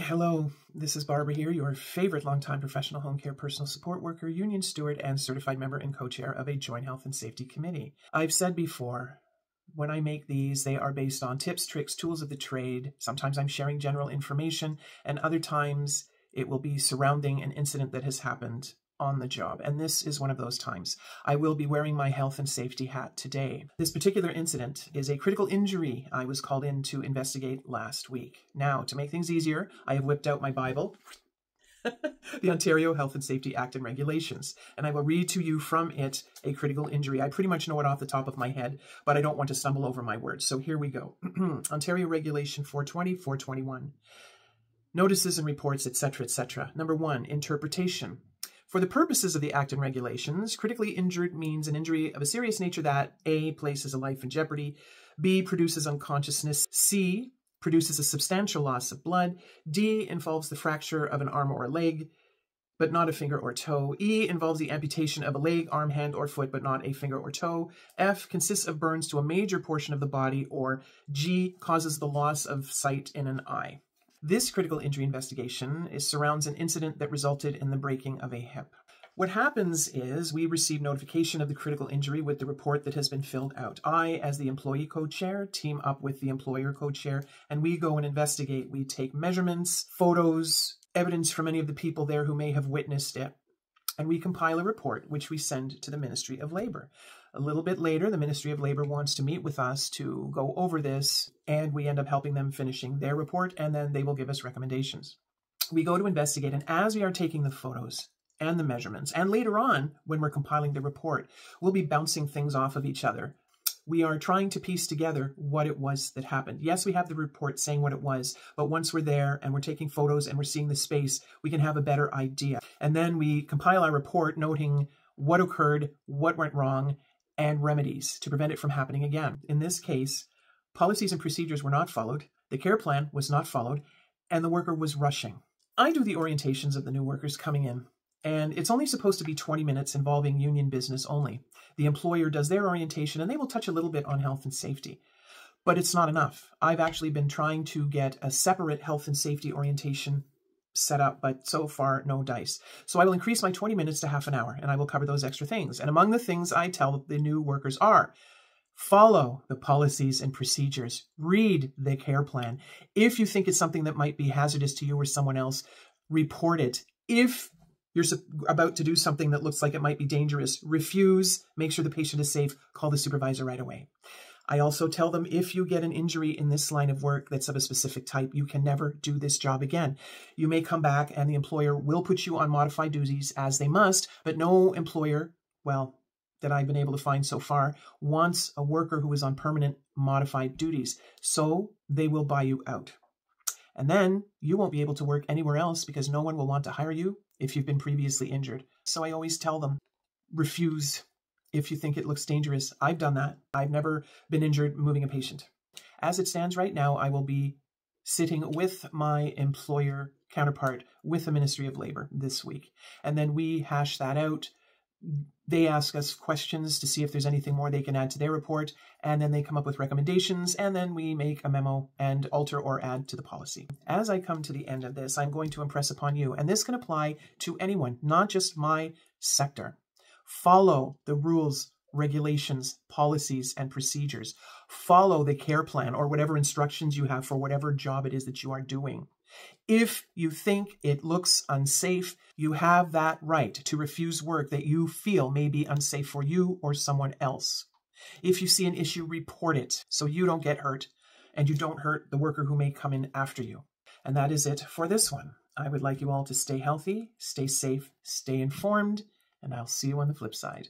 Hello, this is Barbara here, your favorite longtime professional home care personal support worker, union steward, and certified member and co-chair of a joint health and safety committee. I've said before, when I make these, they are based on tips, tricks, tools of the trade. Sometimes I'm sharing general information, and other times it will be surrounding an incident that has happened on the job, and this is one of those times. I will be wearing my health and safety hat today. This particular incident is a critical injury I was called in to investigate last week. Now, to make things easier, I have whipped out my Bible, the Ontario Health and Safety Act and Regulations, and I will read to you from it a critical injury. I pretty much know it off the top of my head, but I don't want to stumble over my words, so here we go. Ontario Regulation 420, 421. Notices and reports, etc., etc. Number 1, interpretation. For the purposes of the Act and Regulations, critically injured means an injury of a serious nature that A, places a life in jeopardy, B, produces unconsciousness, C, produces a substantial loss of blood, D, involves the fracture of an arm or a leg, but not a finger or toe, E, involves the amputation of a leg, arm, hand, or foot, but not a finger or toe, F, consists of burns to a major portion of the body, or G, causes the loss of sight in an eye. This critical injury investigation surrounds an incident that resulted in the breaking of a hip. What happens is we receive notification of the critical injury with the report that has been filled out. I, as the employee co-chair, team up with the employer co-chair, and we go and investigate. We take measurements, photos, evidence from any of the people there who may have witnessed it, and we compile a report, which we send to the Ministry of Labour. A little bit later, the Ministry of Labour wants to meet with us to go over this, and we end up helping them finishing their report, and then they will give us recommendations. We go to investigate, and as we are taking the photos and the measurements, and later on, when we're compiling the report, we'll be bouncing things off of each other. We are trying to piece together what it was that happened. Yes, we have the report saying what it was, but once we're there and we're taking photos and we're seeing the space, we can have a better idea. And then we compile our report noting what occurred, what went wrong, and remedies to prevent it from happening again. In this case, policies and procedures were not followed, the care plan was not followed, and the worker was rushing. I do the orientations of the new workers coming in, and it's only supposed to be 20 minutes involving union business only. The employer does their orientation, and they will touch a little bit on health and safety, but it's not enough. I've actually been trying to get a separate health and safety orientation set up, but so far, no dice. So I will increase my 20 minutes to half an hour, and I will cover those extra things. And among the things I tell the new workers are, follow the policies and procedures. Read the care plan. If you think it's something that might be hazardous to you or someone else, report it. If you're about to do something that looks like it might be dangerous, refuse, make sure the patient is safe, call the supervisor right away. I also tell them if you get an injury in this line of work that's of a specific type, you can never do this job again. You may come back and the employer will put you on modified duties as they must, but no employer, well, that I've been able to find so far, wants a worker who is on permanent modified duties. So they will buy you out. And then you won't be able to work anywhere else because no one will want to hire you if you've been previously injured. So I always tell them, refuse. If you think it looks dangerous. I've done that. I've never been injured moving a patient. As it stands right now, I will be sitting with my employer counterpart with the Ministry of Labour this week. And then we hash that out. They ask us questions to see if there's anything more they can add to their report. And then they come up with recommendations. And then we make a memo and alter or add to the policy. As I come to the end of this, I'm going to impress upon you, and this can apply to anyone, not just my sector. Follow the rules, regulations, policies, and procedures. Follow the care plan or whatever instructions you have for whatever job it is that you are doing. If you think it looks unsafe, you have that right to refuse work that you feel may be unsafe for you or someone else. If you see an issue, report it so you don't get hurt and you don't hurt the worker who may come in after you. And that is it for this one. I would like you all to stay healthy, stay safe, stay informed, and I'll see you on the flip side.